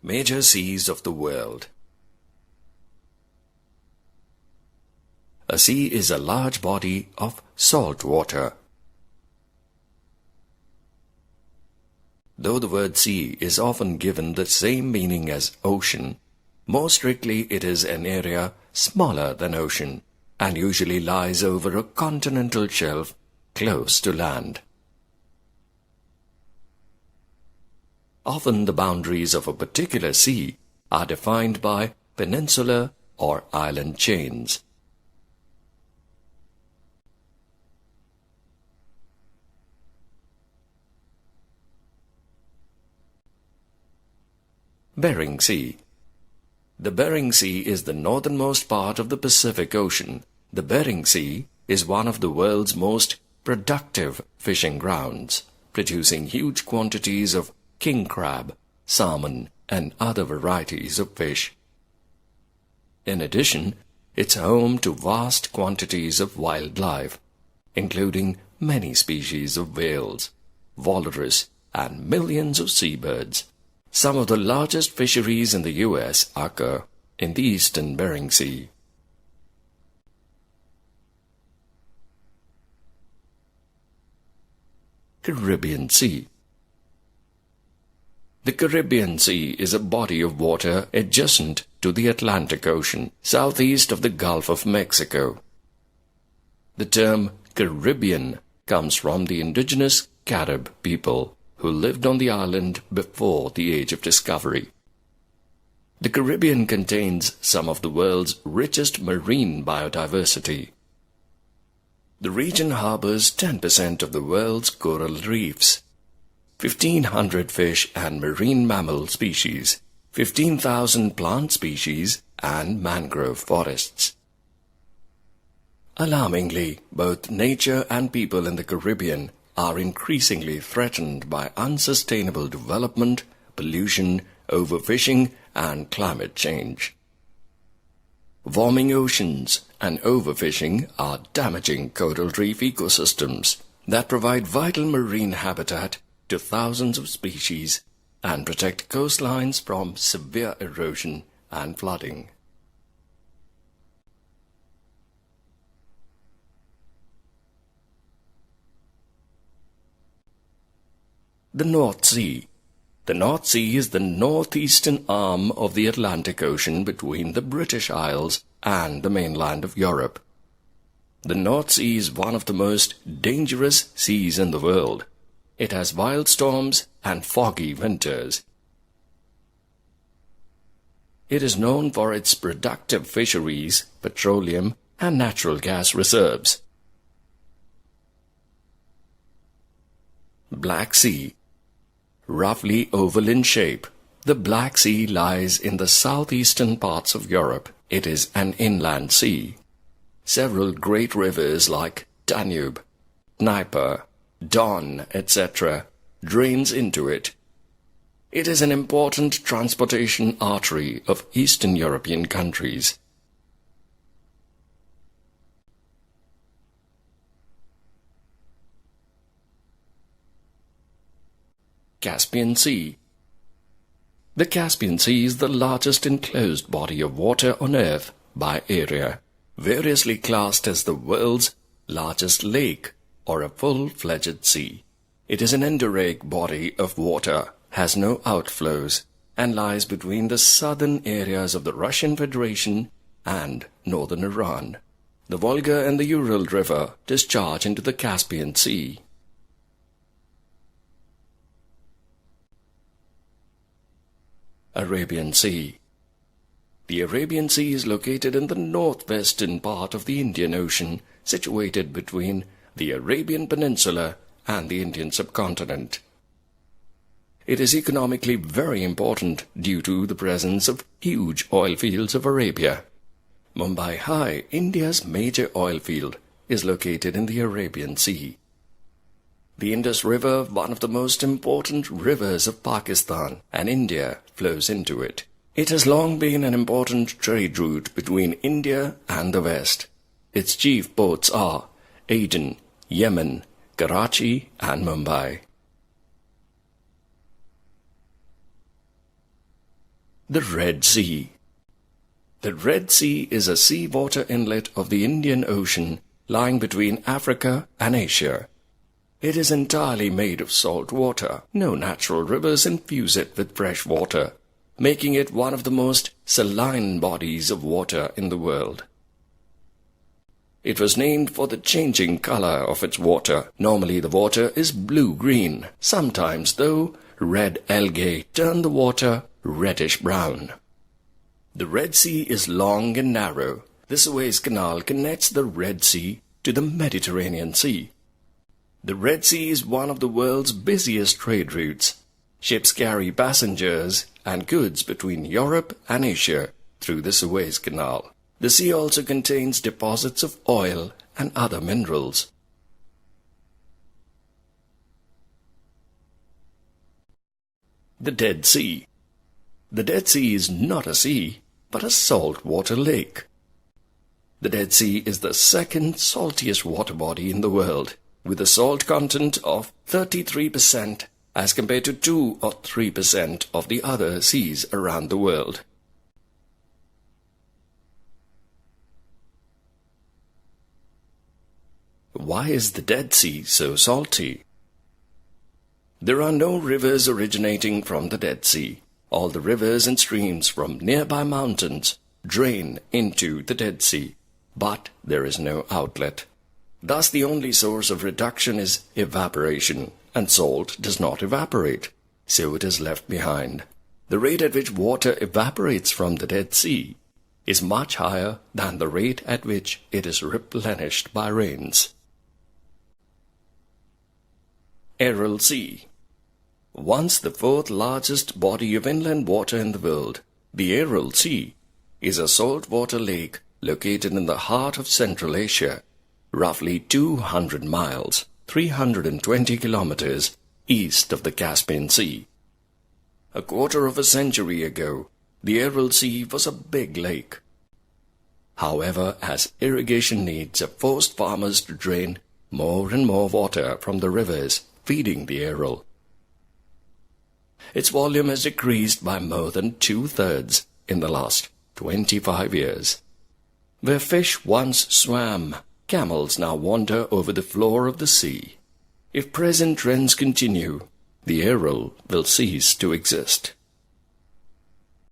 Major seas of the world. A sea is a large body of salt water. Though the word sea is often given the same meaning as ocean, more strictly it is an area smaller than ocean and usually lies over a continental shelf close to land. Often the boundaries of a particular sea are defined by peninsular or island chains. Bering Sea. The Bering Sea is the northernmost part of the Pacific Ocean. The Bering Sea is one of the world's most productive fishing grounds, producing huge quantities of king crab, salmon, and other varieties of fish. In addition, it's home to vast quantities of wildlife, including many species of whales, walrus, and millions of seabirds. Some of the largest fisheries in the U.S. occur in the eastern Bering Sea. Caribbean Sea. The Caribbean Sea is a body of water adjacent to the Atlantic Ocean, southeast of the Gulf of Mexico. The term Caribbean comes from the indigenous Carib people who lived on the island before the Age of Discovery. The Caribbean contains some of the world's richest marine biodiversity. The region harbors 10% of the world's coral reefs, 1,500 fish and marine mammal species, 15,000 plant species, and mangrove forests. Alarmingly, both nature and people in the Caribbean are increasingly threatened by unsustainable development, pollution, overfishing, and climate change. Warming oceans and overfishing are damaging coral reef ecosystems that provide vital marine habitat to thousands of species and protect coastlines from severe erosion and flooding. The North Sea. The North Sea is the northeastern arm of the Atlantic Ocean between the British Isles and the mainland of Europe. The North Sea is one of the most dangerous seas in the world. It has wild storms and foggy winters. It is known for its productive fisheries, petroleum, and natural gas reserves. Black Sea. Roughly oval in shape, the Black Sea lies in the southeastern parts of Europe. It is an inland sea. Several great rivers like Danube, Dnieper, Don, etc. drains into it. It is an important transportation artery of Eastern European countries. Caspian Sea. The Caspian Sea is the largest enclosed body of water on Earth by area, variously classed as the world's largest lake or a full-fledged sea. It is an endorheic body of water, has no outflows, and lies between the southern areas of the Russian Federation and northern Iran. The Volga and the Ural River discharge into the Caspian Sea. Arabian Sea. The Arabian Sea is located in the northwestern part of the Indian Ocean, situated between the Arabian Peninsula and the Indian subcontinent. It is economically very important due to the presence of huge oil fields of Arabia. Mumbai High, India's major oil field, is located in the Arabian Sea. The Indus River, one of the most important rivers of Pakistan and India, flows into it. It has long been an important trade route between India and the West. Its chief ports are Aden, Yemen, Karachi, and Mumbai. The Red Sea. The Red Sea is a seawater inlet of the Indian Ocean lying between Africa and Asia. It is entirely made of salt water. No natural rivers infuse it with fresh water, making it one of the most saline bodies of water in the world. It was named for the changing color of its water. Normally the water is blue-green. Sometimes, though, red algae turn the water reddish-brown. The Red Sea is long and narrow. The Suez Canal connects the Red Sea to the Mediterranean Sea. The Red Sea is one of the world's busiest trade routes. Ships carry passengers and goods between Europe and Asia through the Suez Canal. The sea also contains deposits of oil and other minerals. The Dead Sea. The Dead Sea is not a sea, but a saltwater lake. The Dead Sea is the second saltiest water body in the world, with a salt content of 33% as compared to 2 or 3% of the other seas around the world. Why is the Dead Sea so salty? There are no rivers originating from the Dead Sea. All the rivers and streams from nearby mountains drain into the Dead Sea, but there is no outlet. Thus the only source of reduction is evaporation, and salt does not evaporate, so it is left behind. The rate at which water evaporates from the Dead Sea is much higher than the rate at which it is replenished by rains. Aral Sea. Once the fourth largest body of inland water in the world, the Aral Sea is a saltwater lake located in the heart of Central Asia, roughly 200 miles, 320 kilometers east of the Caspian Sea. A quarter of a century ago, the Aral Sea was a big lake. However, as irrigation needs have forced farmers to drain more and more water from the rivers feeding the Aral, its volume has decreased by more than 2/3 in the last 25 years. Where fish once swam, camels now wander over the floor of the sea. If present trends continue, the Aral will cease to exist.